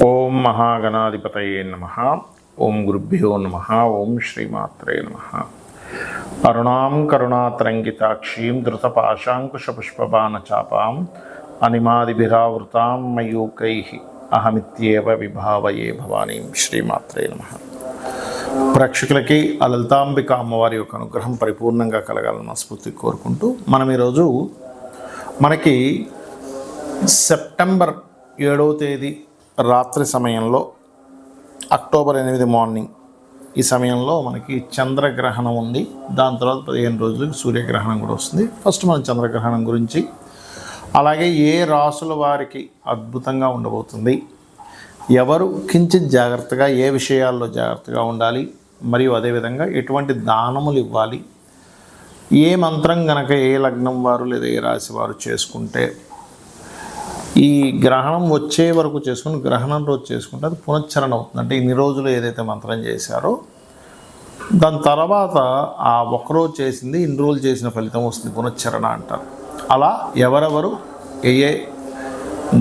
ఓం మహాగణాధిపతయే నమః. ఓం గురుభ్యో నమః. ఓం శ్రీమాత్రే నమః. అరుణాం కరుణాతరంగితాక్షీం ధృతపాశాంకుశపుష్పబాణచాపాం అనిమాదిభిరావృతాం మయూకైః అహమిత్యేవ విభావయే భవానీం. శ్రీమాత్రే నమః. ప్రేక్షకులకి ఆ లలితాంబిక అమ్మవారి యొక్క అనుగ్రహం పరిపూర్ణంగా కలగాలని మనస్ఫూర్తి కోరుకుంటూ మనం ఈరోజు మనకి సెప్టెంబర్ 7వ తేదీ రాత్రి సమయంలో, అక్టోబర్ 8 మార్నింగ్ ఈ సమయంలో మనకి చంద్రగ్రహణం ఉంది. దాని తర్వాత 15 రోజులకి సూర్యగ్రహణం కూడా వస్తుంది. ఫస్ట్ మనం చంద్రగ్రహణం గురించి, అలాగే ఏ రాసుల వారికి అద్భుతంగా ఉండబోతుంది, ఎవరు కించిత్ జాగ్రత్తగా ఏ విషయాల్లో జాగ్రత్తగా ఉండాలి, మరియు అదేవిధంగా ఎటువంటి దానములు ఇవ్వాలి, ఏ మంత్రం గనక ఏ లగ్నం వారు లేదా ఏ రాశి వారు చేసుకుంటే ఈ గ్రహణం వచ్చే వరకు చేసుకుని గ్రహణం రోజు చేసుకుంటే అది పునశ్చరణ అవుతుంది. అంటే ఇన్ని రోజులు ఏదైతే మంత్రం చేశారో దాని తర్వాత ఆ ఒక్కరోజు చేసింది ఇన్ని రోజులు చేసిన ఫలితం వస్తుంది, పునశ్చరణ అంటారు. అలా ఎవరెవరు ఏ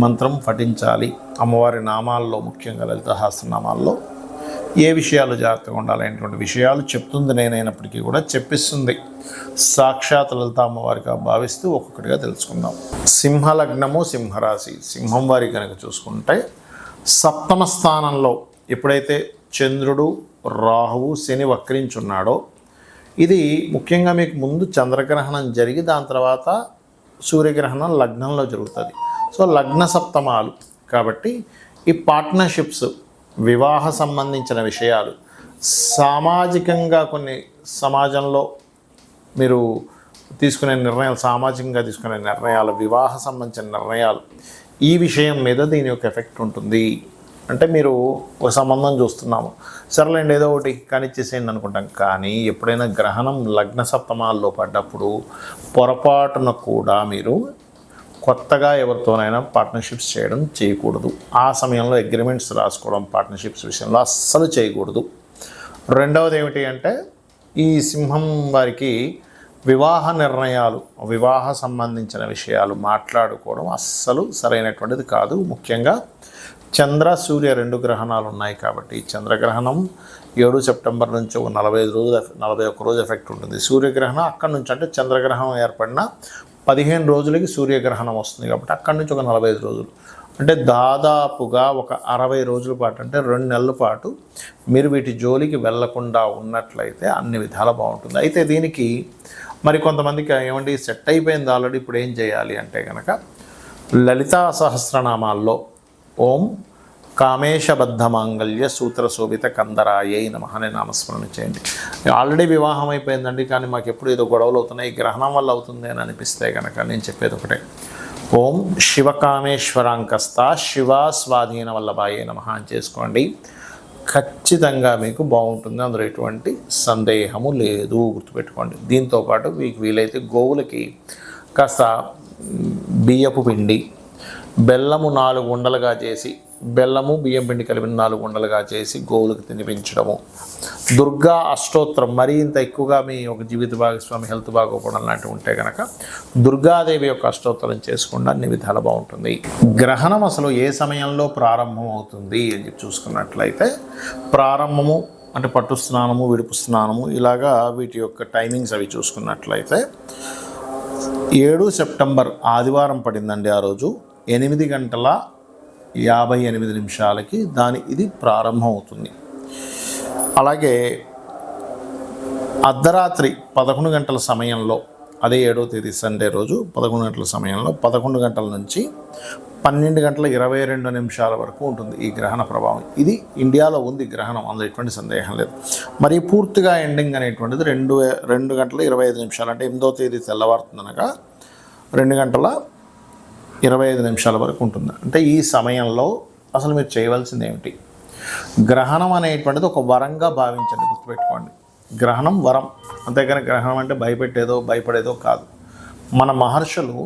మంత్రం పఠించాలి, అమ్మవారి నామాల్లో ముఖ్యంగా లలిత సహస్రనామాల్లో ఏ విషయాలు జాగ్రత్తగా ఉండాలనేటువంటి విషయాలు చెప్తుంది నేనైనప్పటికీ కూడా చెప్పిస్తుంది సాక్షాత్ లలిత అమ్మవారిగా భావిస్తూ ఒక్కొక్కటిగా తెలుసుకుందాం. సింహలగ్నము, సింహరాశి. సింహం వారి కనుక చూసుకుంటే సప్తమ స్థానంలో ఎప్పుడైతే చంద్రుడు, రాహువు, శని వక్రించున్నాడో, ఇది ముఖ్యంగా మీకు ముందు చంద్రగ్రహణం జరిగి దాని తర్వాత సూర్యగ్రహణం లగ్నంలో జరుగుతుంది. సో లగ్న సప్తమాలు కాబట్టి ఈ పార్ట్నర్షిప్స్, వివాహ సంబంధించిన విషయాలు, సామాజికంగా కొన్ని సమాజంలో మీరు తీసుకునే నిర్ణయాలు, సామాజికంగా తీసుకునే నిర్ణయాలు, వివాహ సంబంధించిన నిర్ణయాలు, ఈ విషయం మీద దీని యొక్క ఎఫెక్ట్ ఉంటుంది. అంటే మీరు ఒక సంబంధం చూస్తున్నాము, సరేలేండి ఏదో ఒకటి కానిచ్చేసేయండి అనుకుంటాం. కానీ ఎప్పుడైనా గ్రహణం లగ్న సప్తమాల్లో పడ్డప్పుడు పొరపాటున కూడా మీరు కొత్తగా ఎవరితోనైనా పార్ట్నర్షిప్స్ చేయకూడదు. ఆ సమయంలో అగ్రిమెంట్స్ రాసుకోవడం పార్ట్నర్షిప్స్ విషయంలో అస్సలు చేయకూడదు. రెండవది ఏమిటి అంటే, ఈ సింహం వారికి వివాహ నిర్ణయాలు, వివాహ సంబంధించిన విషయాలు మాట్లాడుకోవడం అస్సలు సరైనటువంటిది కాదు. ముఖ్యంగా చంద్ర సూర్య 2 గ్రహణాలు ఉన్నాయి కాబట్టి చంద్రగ్రహణం 7 సెప్టెంబర్ నుంచి 41 రోజు ఎఫెక్ట్ ఉంటుంది. సూర్యగ్రహణం అక్కడి నుంచి, అంటే చంద్రగ్రహణం ఏర్పడిన 15 రోజులకి సూర్యగ్రహణం వస్తుంది కాబట్టి అక్కడి నుంచి ఒక 45 రోజులు, అంటే దాదాపుగా ఒక 60 రోజుల పాటు, అంటే 2 నెలల పాటు మీరు వీటి జోలికి వెళ్లకుండా ఉన్నట్లయితే అన్ని విధాలా బాగుంటుంది. అయితే దీనికి మరి కొంతమందికి ఏమండి సెట్ అయిపోయింది ఆల్రెడీ, ఇప్పుడు ఏం చేయాలి అంటే కనుక లలితా సహస్రనామాల్లో ఓం కామేశబద్ధ మాంగళ్య సూత్ర శోభిత కందరాయై నమః అనే నామస్మరణ చేయండి. ఆల్రెడీ వివాహం అయిపోయిందండి, కానీ మాకు ఎప్పుడు ఏదో గొడవలు అవుతున్నాయి, గ్రహణం వల్ల అవుతుంది అని అనిపిస్తే కనుక నేను చెప్పేది ఒకటే, ఓం శివకామేశ్వరాంకస్త శివ స్వాధీన వల్లభాయే నమః అని చేసుకోండి. ఖచ్చితంగా మీకు బాగుంటుంది, అందులో ఎటువంటి సందేహము లేదు, గుర్తుపెట్టుకోండి. దీంతోపాటు మీకు వీలైతే గోవులకి కాస్త బియ్యపు పిండి, బెల్లము 4 ఉండలుగా చేసి, బెల్లము బియ్యం పిండి కలిపిన 4 ఉండలుగా చేసి గోవులకు తినిపించడము. దుర్గా అష్టోత్తరం, మరీ ఇంత ఎక్కువగా మీ ఒక జీవిత భాగస్వామి హెల్త్ బాగోపోవడం లాంటివి ఉంటే కనుక దుర్గాదేవి యొక్క అష్టోత్తరం చేసుకుండా అన్ని విధాలు బాగుంటుంది. గ్రహణం అసలు ఏ సమయంలో ప్రారంభం అవుతుంది అని చూసుకున్నట్లయితే, ప్రారంభము అంటే పట్టు స్నానము, విడుపు స్నానము, ఇలాగా వీటి యొక్క టైమింగ్స్ అవి చూసుకున్నట్లయితే 7 సెప్టెంబర్ ఆదివారం పడిందండి. ఆ రోజు 8:58 ఇది ప్రారంభం అవుతుంది. అలాగే అర్ధరాత్రి 11 గంటల సమయంలో, అదే 7వ తేదీ సండే రోజు 11 గంటల సమయంలో 11 గంటల నుంచి 12:22 వరకు ఉంటుంది ఈ గ్రహణ ప్రభావం. ఇది ఇండియాలో ఉంది గ్రహణం, అందులో ఎటువంటి సందేహం లేదు. మరి పూర్తిగా ఎండింగ్ అనేటువంటిది 2:25 అంటే 8వ తేదీ తెల్లవారుతుందనగా 2:25 వరకు ఉంటుంది. అంటే ఈ సమయంలో అసలు మీరు చేయవలసింది ఏమిటి? గ్రహణం అనేటువంటిది ఒక వరంగా భావించండి, గుర్తుపెట్టుకోండి. గ్రహణం వరం, అంతేకాని గ్రహణం అంటే భయపడేదో కాదు. మన మహర్షులు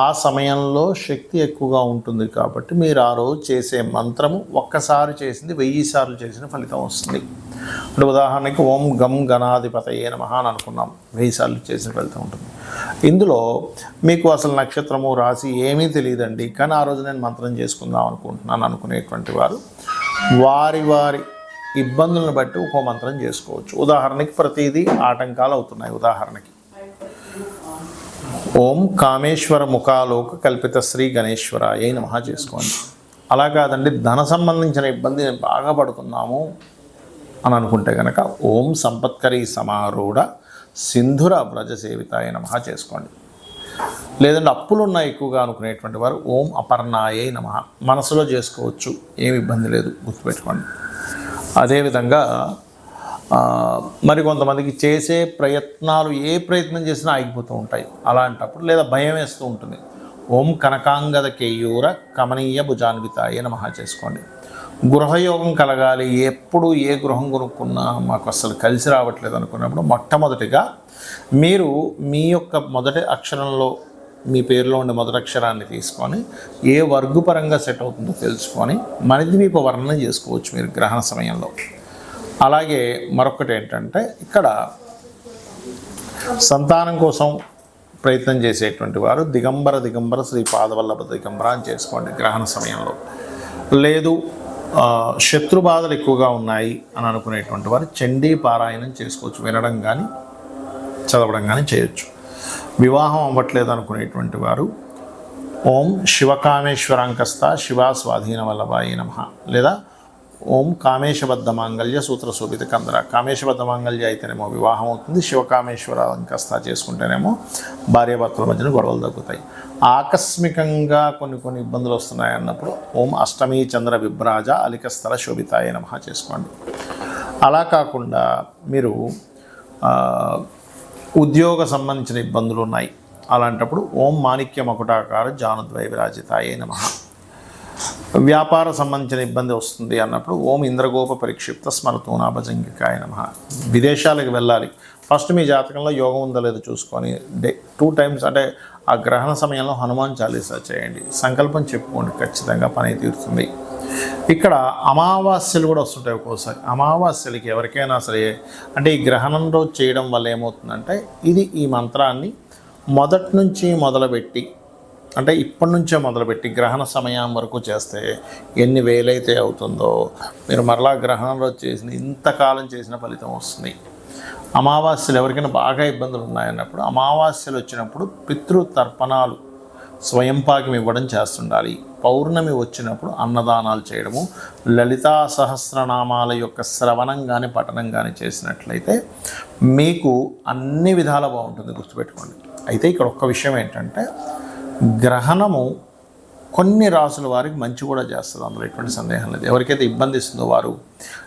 ఆ సమయంలో శక్తి ఎక్కువగా ఉంటుంది కాబట్టి మీరు ఆ రోజు చేసే మంత్రము ఒక్కసారి చేసింది 1000 సార్లు చేసిన ఫలితం వస్తుంది. ఇప్పుడు ఉదాహరణకి ఓం గం గణాధిపతయే నమః అని అనుకున్నాం, 1000 సార్లు చేసిన ఫలితం ఉంటుంది. ఇందులో మీకు అసలు నక్షత్రము రాశి ఏమీ తెలియదండి, కానీ ఆ రోజు నేను మంత్రం చేసుకుందాం అనుకుంటున్నాను అనుకునేటువంటి వారు వారి వారి ఇబ్బందులను బట్టి ఒక మంత్రం చేసుకోవచ్చు. ఉదాహరణకి ప్రతిదీ ఆటంకాలు అవుతున్నాయి. ఉదాహరణకి ఓం కామేశ్వర ముఖాలోక కల్పిత శ్రీ గణేశ్వరాయ నమః చేసుకోండి. అలా కాదండి, ధన సంబంధించిన ఇబ్బంది బాగా పడుతున్నాము అని అనుకుంటే కనుక ఓం సంపత్కరీ సమారూఢ సింధుర వ్రజ సేవితాయ నమః చేసుకోండి. లేదంటే అప్పులు ఉన్నాయి ఎక్కువగా అనుకునేటువంటి వారు ఓం అపర్ణాయే నమః మనసులో చేసుకోవచ్చు, ఏమి ఇబ్బంది లేదు, గుర్తుపెట్టుకోండి. అదేవిధంగా మరి కొంతమందికి చేసే ప్రయత్నాలు ఏ ప్రయత్నం చేసినా ఆగిపోతూ ఉంటాయి. అలాంటప్పుడు లేదా భయం వేస్తూ ఉంటుంది, ఓం కనకాంగద కేయూర కమనీయ భుజాన్వితాయ నమః చేసుకోండి. గృహయోగం కలగాలి, ఎప్పుడు ఏ గృహం కొనుక్కున్నా మాకు అసలు కలిసి రావట్లేదు అనుకున్నప్పుడు మొట్టమొదటిగా మీరు మీ యొక్క మొదటి అక్షరంలో మీ పేరులో ఉండే మొదటి అక్షరాన్ని తీసుకొని ఏ వర్గు పరంగా సెట్ అవుతుందో తెలుసుకొని మణిద్వీప వర్ణన చేసుకోవచ్చు మీరు గ్రహణ సమయంలో. అలాగే మరొకటి ఏంటంటే, ఇక్కడ సంతానం కోసం ప్రయత్నం చేసేటువంటి వారు దిగంబర శ్రీ పాదవల్లభ దిగంబర అని చేసుకోండి గ్రహణ సమయంలో. లేదు శత్రు బాధలు ఎక్కువగా ఉన్నాయి అని అనుకునేటువంటి వారు చండీ పారాయణం చేసుకోవచ్చు, వినడం కానీ చదవడం కానీ చేయొచ్చు. వివాహం అవ్వట్లేదు అనుకునేటువంటి వారు ఓం శివకామేశ్వరాంకస్త శివా స్వాధీన వల్లభాయ నమః, లేదా ఓం కామేశబద్ధ మాంగళ్య సూత్ర శోభిత కందర. కామేశబద్ధ మాంగళ్య అయితేనేమో వివాహం అవుతుంది, శివకామేశ్వరాంకస్త చేసుకుంటేనేమో భార్యాభర్తల మధ్యన గొడవలు తగ్గుతాయి. ఆకస్మికంగా కొన్ని ఇబ్బందులు వస్తున్నాయి అన్నప్పుడు ఓం అష్టమీ చంద్ర విభ్రాజ అలికస్థల శోభితాయ నమః చేసుకోండి. అలా కాకుండా మీరు ఉద్యోగ సంబంధించిన ఇబ్బందులు ఉన్నాయి, అలాంటప్పుడు ఓం మాణిక్య మకుటాకార జానుద్వయ విరాజితాయ నమః. వ్యాపార సంబంధించిన ఇబ్బంది వస్తుంది అన్నప్పుడు ఓం ఇంద్రగోప పరిక్షిప్త స్మరతూనా భజంగికాయ నమః. విదేశాలకు వెళ్ళాలి, ఫస్ట్ మీ జాతకంలో యోగం ఉందో లేదో చూసుకొని 2 times అంటే ఆ గ్రహణ సమయంలో హనుమాన్ చాలీసా చేయండి, సంకల్పం చెప్పుకోండి, ఖచ్చితంగా పని తీరుతుంది. ఇక్కడ అమావాస్యలు కూడా వస్తుంటాయి ఒక్కోసారి. అమావాస్యలకి ఎవరికైనా సరే అంటే ఈ గ్రహణం రోజు చేయడం వల్ల ఏమవుతుందంటే, ఇది ఈ మంత్రాన్ని మొదటి నుంచి మొదలుపెట్టి అంటే ఇప్పటి నుంచే మొదలుపెట్టి గ్రహణ సమయం వరకు చేస్తే ఎన్ని వేలైతే అవుతుందో మీరు మరలా గ్రహణం రోజు చేసిన ఇంతకాలం చేసిన ఫలితం వస్తుంది. అమావాస్యలు ఎవరికైనా బాగా ఇబ్బందులు ఉన్నాయన్నప్పుడు అమావాస్యలు వచ్చినప్పుడు పితృతర్పణాలు స్వయంపాకం ఇవ్వడం చేస్తుండాలి. పౌర్ణమి వచ్చినప్పుడు అన్నదానాలు చేయడము, లలితా సహస్రనామాల యొక్క శ్రవణం కానీ పఠనం కానీ చేసినట్లయితే మీకు అన్ని విధాల బాగుంటుంది, గుర్తుపెట్టుకోండి. అయితే ఇక్కడ ఒక్క విషయం ఏంటంటే, గ్రహణము కొన్ని రాసుల వారికి మంచి కూడా చేస్తుంది, అందులో ఎటువంటి సందేహం లేదు. ఎవరికైతే ఇబ్బంది ఇస్తుందో వారు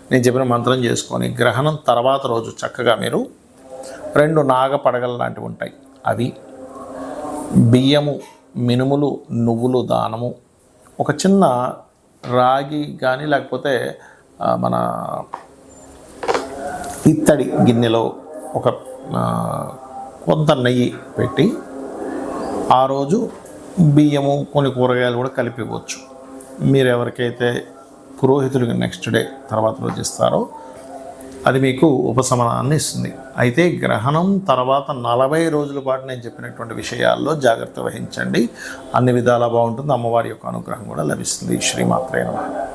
నేను చెప్పిన మంత్రం చేసుకొని గ్రహణం తర్వాత రోజు చక్కగా మీరు 2 నాగ పడగలు లాంటివి ఉంటాయి, అవి బియ్యము, మినుములు, నువ్వులు దానము, ఒక చిన్న రాగి కానీ లేకపోతే మన ఇత్తడి గిన్నెలో ఒక కొంత నెయ్యి పెట్టి ఆ రోజు బియ్యము కొన్ని కూరగాయలు కూడా కలిపి ఇవ్వచ్చు. మీరు ఎవరికైతే పురోహితుడికి నెక్స్ట్ డే తర్వాత రోజు ఇస్తారో అది మీకు ఉపశమనాన్ని ఇస్తుంది. అయితే గ్రహణం తర్వాత 40 రోజుల పాటు నేను చెప్పినటువంటి విషయాల్లో జాగ్రత్త వహించండి, అన్ని విధాలా బాగుంటుంది. అమ్మవారి యొక్క అనుగ్రహం కూడా లభిస్తుంది. శ్రీమాత్రే నమః.